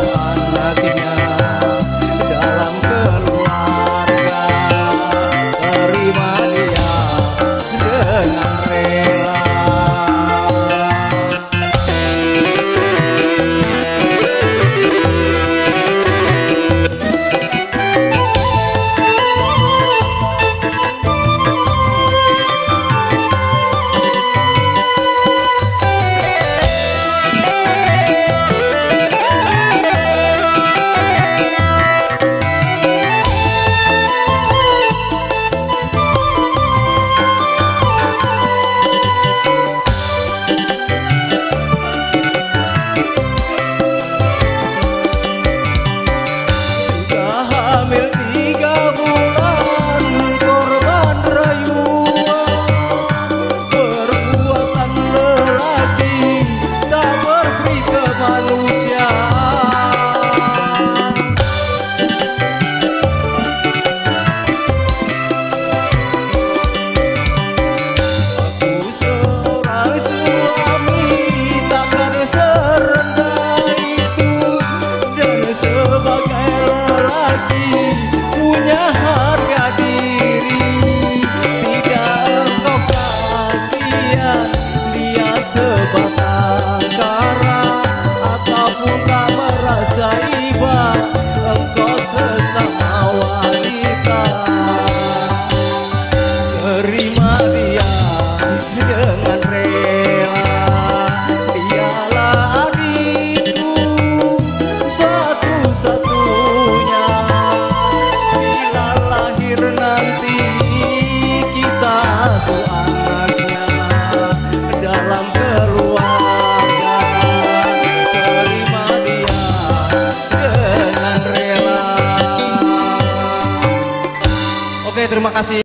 anaknya dalam keluarga. Terima dia dengan rela. Hamil 3 bulan korban rayuan, perbuatan lelaki tak berbudi kemanusiaan. Aku seorang suami takkan serendah itu, dan sebagai lelaki punya harga diri. Tidak engkau kasihan dia sebatang kara, ataupun tak merasa iba engkau sesama wanita. Terima dia dengan rela. Dialah adikku satu-satunya. Bila lahir nanti kita asuh anaknya dalam keluarga. Terima dia dengan rela. Oke, terima kasih.